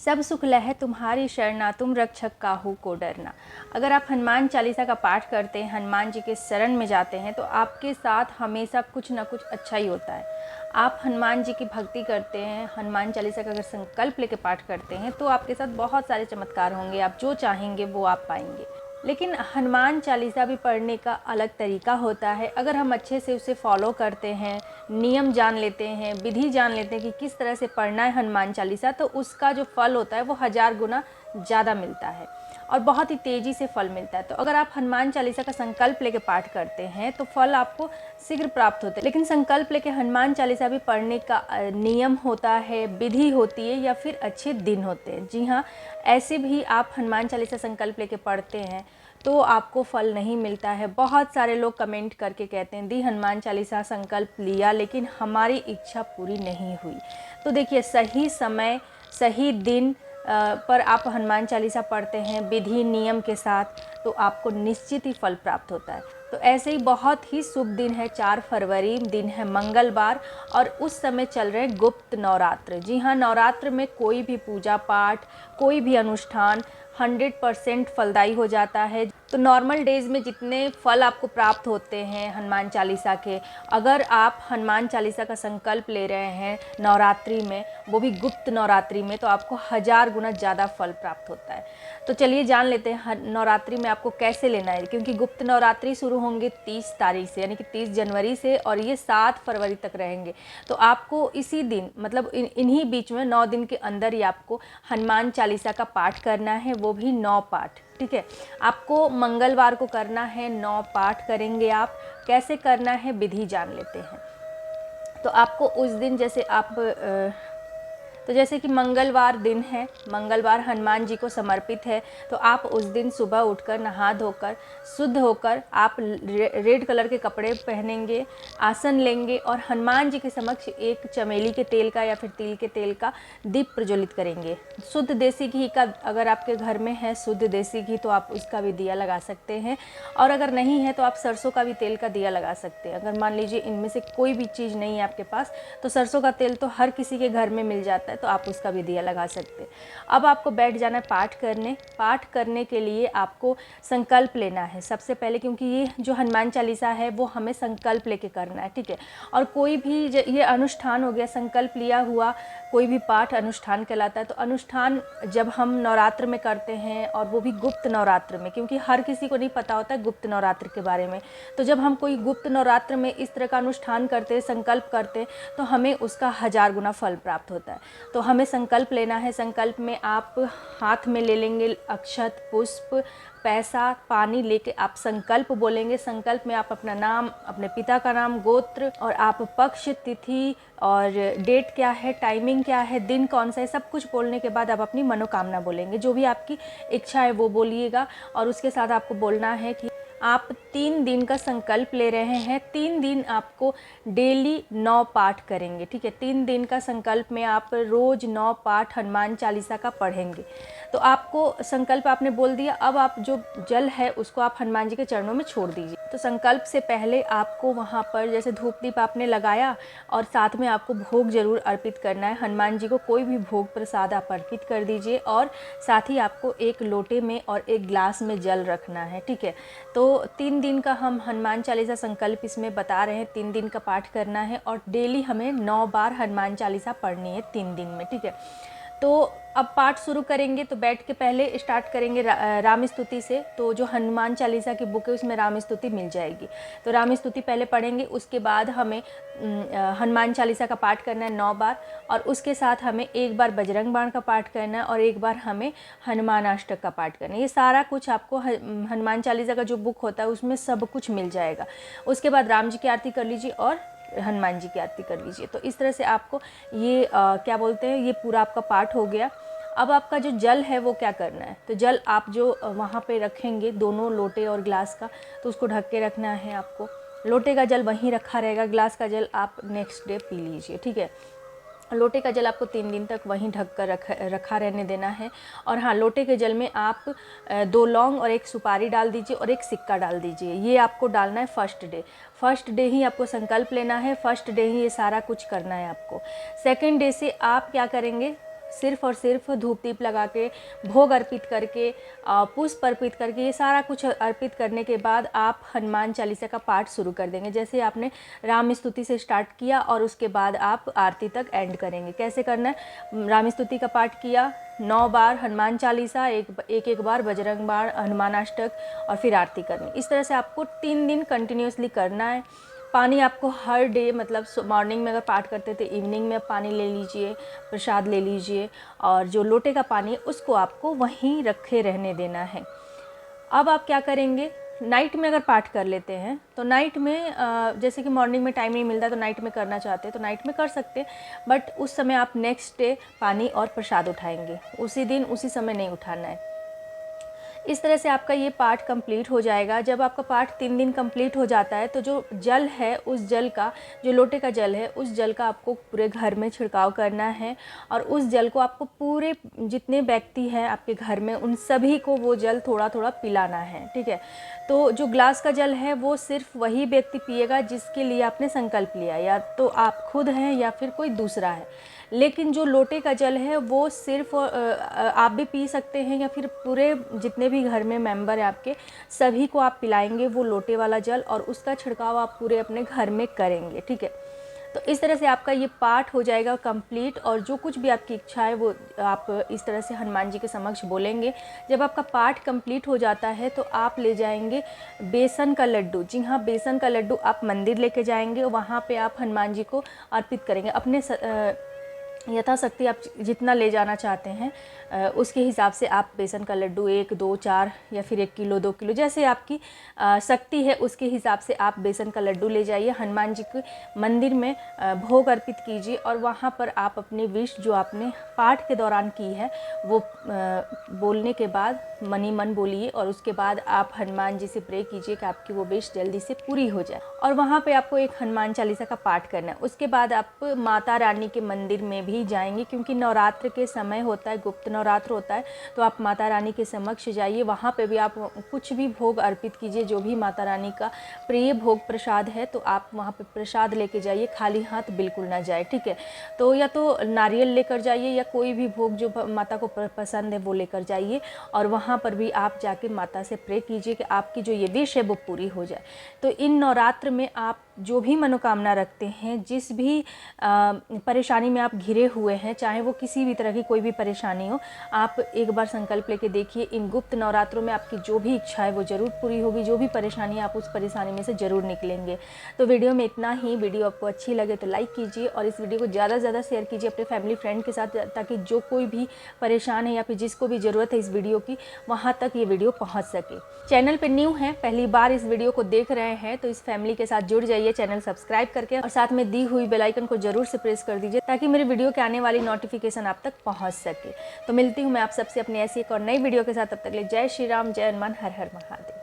सब सुख लहै तुम्हारी शरणा, तुम रक्षक काहू को डरना। अगर आप हनुमान चालीसा का पाठ करते हैं, हनुमान जी के शरण में जाते हैं, तो आपके साथ हमेशा कुछ ना कुछ अच्छा ही होता है। आप हनुमान जी की भक्ति करते हैं, हनुमान चालीसा का अगर संकल्प लेके पाठ करते हैं, तो आपके साथ बहुत सारे चमत्कार होंगे। आप जो चाहेंगे वो आप पाएंगे। लेकिन हनुमान चालीसा भी पढ़ने का अलग तरीका होता है। अगर हम अच्छे से उसे फॉलो करते हैं, नियम जान लेते हैं, विधि जान लेते हैं कि किस तरह से पढ़ना है हनुमान चालीसा, तो उसका जो फल होता है वो 1000 गुना ज़्यादा मिलता है और बहुत ही तेज़ी से फल मिलता है। तो अगर आप हनुमान चालीसा का संकल्प लेके पाठ करते हैं तो फल आपको शीघ्र प्राप्त होते हैं। लेकिन संकल्प लेके हनुमान चालीसा भी पढ़ने का नियम होता है, विधि होती है या फिर अच्छे दिन होते हैं। जी हाँ, ऐसे भी आप हनुमान चालीसा संकल्प लेके पढ़ते हैं तो आपको फल नहीं मिलता है। बहुत सारे लोग कमेंट करके कहते हैं दी हनुमान चालीसा संकल्प लिया लेकिन हमारी इच्छा पूरी नहीं हुई। तो देखिए, सही समय सही दिन पर आप हनुमान चालीसा पढ़ते हैं विधि नियम के साथ, तो आपको निश्चित ही फल प्राप्त होता है। तो ऐसे ही बहुत ही शुभ दिन है, 4 फरवरी दिन है मंगलवार, और उस समय चल रहे गुप्त नवरात्र। जी हाँ, नवरात्र में कोई भी पूजा पाठ, कोई भी अनुष्ठान 100% फलदायी हो जाता है। तो नॉर्मल डेज़ में जितने फल आपको प्राप्त होते हैं हनुमान चालीसा के, अगर आप हनुमान चालीसा का संकल्प ले रहे हैं नवरात्रि में, वो भी गुप्त नवरात्रि में, तो आपको 1000 गुना ज़्यादा फल प्राप्त होता है। तो चलिए जान लेते हैं नवरात्रि में आपको कैसे लेना है। क्योंकि गुप्त नवरात्रि शुरू होंगे 30 तारीख से, यानी कि 30 जनवरी से, और ये 7 फरवरी तक रहेंगे। तो आपको इसी दिन, मतलब इन्हीं बीच में 9 दिन के अंदर ही आपको हनुमान चालीसा का पाठ करना है, वो भी 9 पाठ। ठीक है, आपको मंगलवार को करना है, 9 पाठ करेंगे आप। कैसे करना है विधि जान लेते हैं। तो आपको उस दिन जैसे कि मंगलवार दिन है, मंगलवार हनुमान जी को समर्पित है, तो आप उस दिन सुबह उठकर नहा धोकर शुद्ध होकर आप रेड कलर के कपड़े पहनेंगे, आसन लेंगे और हनुमान जी के समक्ष एक चमेली के तेल का या फिर तिल के तेल का दीप प्रज्वलित करेंगे। शुद्ध देसी घी का, अगर आपके घर में है शुद्ध देसी घी, तो आप उसका भी दिया लगा सकते हैं, और अगर नहीं है तो आप सरसों का भी तेल का दिया लगा सकते हैं। अगर मान लीजिए इनमें से कोई भी चीज़ नहीं है आपके पास, तो सरसों का तेल तो हर किसी के घर में मिल जाता है, तो आप उसका भी दिया लगा सकते हैं। अब आपको बैठ जाना है पाठ करने। पाठ करने के लिए आपको संकल्प लेना है सबसे पहले, क्योंकि ये जो हनुमान चालीसा है वो हमें संकल्प लेके करना है। ठीक है, और कोई भी ये अनुष्ठान हो गया, संकल्प लिया हुआ कोई भी पाठ अनुष्ठान कहलाता है। तो अनुष्ठान जब हम नवरात्र में करते हैं, और वो भी गुप्त नवरात्र में, क्योंकि हर किसी को नहीं पता होता है गुप्त नवरात्र के बारे में, तो जब हम कोई गुप्त नवरात्र में इस तरह का अनुष्ठान करते हैं, संकल्प करते हैं, तो हमें उसका 1000 गुना फल प्राप्त होता है। तो हमें संकल्प लेना है। संकल्प में आप हाथ में ले लेंगे अक्षत, पुष्प, पैसा, पानी लेके आप संकल्प बोलेंगे। संकल्प में आप अपना नाम, अपने पिता का नाम, गोत्र, और आप पक्ष, तिथि और डेट क्या है, टाइमिंग क्या है, दिन कौन सा है, सब कुछ बोलने के बाद आप अपनी मनोकामना बोलेंगे। जो भी आपकी इच्छा है वो बोलिएगा, और उसके साथ आपको बोलना है कि आप 3 दिन का संकल्प ले रहे हैं। 3 दिन आपको डेली 9 पाठ करेंगे। ठीक है, 3 दिन का संकल्प में आप रोज़ 9 पाठ हनुमान चालीसा का पढ़ेंगे। तो आपको संकल्प आपने बोल दिया, अब आप जो जल है उसको आप हनुमान जी के चरणों में छोड़ दीजिए। तो संकल्प से पहले आपको वहाँ पर जैसे धूप दीप आपने लगाया, और साथ में आपको भोग जरूर अर्पित करना है हनुमान जी को। कोई भी भोग प्रसाद आप अर्पित कर दीजिए, और साथ ही आपको एक लोटे में और एक ग्लास में जल रखना है। ठीक है, तो 3 दिन का हम हनुमान चालीसा संकल्प इसमें बता रहे हैं। 3 दिन का पाठ करना है, और डेली हमें 9 बार हनुमान चालीसा पढ़नी है 3 दिन में। ठीक है, तो अब पाठ शुरू करेंगे। तो बैठ के पहले स्टार्ट करेंगे राम स्तुति से। तो जो हनुमान चालीसा की बुक है उसमें राम स्तुति मिल जाएगी, तो राम स्तुति पहले पढ़ेंगे। उसके बाद हमें हनुमान चालीसा का पाठ करना है 9 बार, और उसके साथ हमें 1 बार बजरंग बाण का पाठ करना है, और 1 बार हमें हनुमान अष्टक का पाठ करना है। ये सारा कुछ आपको हनुमान चालीसा का जो बुक होता है उसमें सब कुछ मिल जाएगा। उसके बाद राम जी की आरती कर लीजिए और हनुमान जी की आरती कर लीजिए। तो इस तरह से आपको ये क्या बोलते हैं, ये पूरा आपका पाठ हो गया। अब आपका जो जल है वो क्या करना है, तो जल आप जो वहाँ पे रखेंगे, दोनों लोटे और ग्लास का, तो उसको ढक के रखना है आपको। लोटे का जल वहीं रखा रहेगा, ग्लास का जल आप नेक्स्ट डे पी लीजिए। ठीक है, लोटे का जल आपको 3 दिन तक वहीं ढक कर रखा रहने देना है। और हाँ, लोटे के जल में आप 2 लौंग और 1 सुपारी डाल दीजिए और 1 सिक्का डाल दीजिए। ये आपको डालना है फर्स्ट डे ही आपको संकल्प लेना है, फर्स्ट डे ही ये सारा कुछ करना है आपको। सेकंड डे से आप क्या करेंगे, सिर्फ़ और सिर्फ धूप दीप लगा के, भोग अर्पित करके, पुष्प अर्पित करके, ये सारा कुछ अर्पित करने के बाद आप हनुमान चालीसा का पाठ शुरू कर देंगे। जैसे आपने राम स्तुति से स्टार्ट किया और उसके बाद आप आरती तक एंड करेंगे। कैसे करना है, राम स्तुति का पाठ किया 9 बार, हनुमान चालीसा एक बार बजरंग बाण, हनुमान अष्टक, और फिर आरती करनी। इस तरह से आपको 3 दिन कंटिन्यूसली करना है। पानी आपको हर डे, मतलब मॉर्निंग में अगर पाठ करते थे, इवनिंग में पानी ले लीजिए, प्रसाद ले लीजिए, और जो लोटे का पानी है उसको आपको वहीं रखे रहने देना है। अब आप क्या करेंगे, नाइट में अगर पाठ कर लेते हैं तो नाइट में जैसे कि मॉर्निंग में टाइम नहीं मिलता तो नाइट में करना चाहते हैं तो नाइट में कर सकते हैं, बट उस समय आप नेक्स्ट डे पानी और प्रसाद उठाएंगे, उसी दिन उसी समय नहीं उठाना है। इस तरह से आपका ये पाठ कंप्लीट हो जाएगा। जब आपका पाठ 3 दिन कंप्लीट हो जाता है तो जो जल है, उस जल का, जो लोटे का जल है, उस जल का आपको पूरे घर में छिड़काव करना है, और उस जल को आपको पूरे जितने व्यक्ति हैं आपके घर में उन सभी को वो जल थोड़ा थोड़ा पिलाना है, ठीक है। तो जो ग्लास का जल है वो सिर्फ वही व्यक्ति पिएगा जिसके लिए आपने संकल्प लिया, या तो आप खुद हैं या फिर कोई दूसरा है। लेकिन जो लोटे का जल है वो सिर्फ आप भी पी सकते हैं, या फिर पूरे जितने भी घर में मेंबर हैं आपके सभी को आप पिलाएंगे वो लोटे वाला जल, और उसका छिड़काव आप पूरे अपने घर में करेंगे, ठीक है। तो इस तरह से आपका ये पाठ हो जाएगा कंप्लीट, और जो कुछ भी आपकी इच्छा है वो आप इस तरह से हनुमान जी के समक्ष बोलेंगे। जब आपका पाठ कंप्लीट हो जाता है तो आप ले जाएंगे बेसन का लड्डू। जी हाँ, बेसन का लड्डू आप मंदिर लेके जाएंगे, वहाँ पे आप हनुमान जी को अर्पित करेंगे। अपने यथाशक्ति आप जितना ले जाना चाहते हैं उसके हिसाब से आप बेसन का लड्डू 1, 2, 4 या फिर 1 किलो, 2 किलो, जैसे आपकी शक्ति है उसके हिसाब से आप बेसन का लड्डू ले जाइए। हनुमान जी के मंदिर में भोग अर्पित कीजिए, और वहाँ पर आप अपनी विश जो आपने पाठ के दौरान की है वो बोलने के बाद मन ही मन बोलिए, और उसके बाद आप हनुमान जी से प्रे कीजिए कि आपकी वो विश जल्दी से पूरी हो जाए। और वहाँ पे आपको एक हनुमान चालीसा का पाठ करना है। उसके बाद आप माता रानी के मंदिर में भी जाएंगे, क्योंकि नवरात्र के समय होता है, गुप्त नवरात्र होता है, तो आप माता रानी के समक्ष जाइए। वहाँ पे भी आप कुछ भी भोग अर्पित कीजिए, जो भी माता रानी का प्रिय भोग प्रसाद है तो आप वहाँ पे प्रसाद लेके जाइए, खाली हाथ बिल्कुल ना जाए, ठीक है। तो या तो नारियल लेकर जाइए या कोई भी भोग जो माता को पसंद है वो लेकर जाइए, और वहाँ पर भी आप जाके माता से प्रे कीजिए कि आपकी जो ये विश है वो पूरी हो जाए। तो इन नवरात्र में आप जो भी मनोकामना रखते हैं, जिस भी परेशानी में आप घिरे हुए हैं, चाहे वो किसी भी तरह की कोई भी परेशानी हो, आप एक बार संकल्प लेके देखिए। इन गुप्त नवरात्रों में आपकी जो भी इच्छा है वो ज़रूर पूरी होगी, जो भी परेशानी है आप उस परेशानी में से ज़रूर निकलेंगे। तो वीडियो में इतना ही। वीडियो आपको अच्छी लगे तो लाइक कीजिए, और इस वीडियो को ज़्यादा से ज़्यादा शेयर कीजिए अपने फैमिली फ्रेंड के साथ, ताकि जो कोई भी परेशान है या फिर जिसको भी ज़रूरत है इस वीडियो की, वहाँ तक ये वीडियो पहुँच सके। चैनल पर न्यू है, पहली बार इस वीडियो को देख रहे हैं, तो इस फैमिली के साथ जुड़ जाइए चैनल सब्सक्राइब करके, और साथ में दी हुई बेल आइकन को जरूर से प्रेस कर दीजिए ताकि मेरे वीडियो के आने वाली नोटिफिकेशन आप तक पहुंच सके। तो मिलती हूँ मैं आप सबसे अपनी ऐसी एक और नई वीडियो के साथ। तब तक के लिए जय श्री राम, जय हनुमान, हर हर महादेव।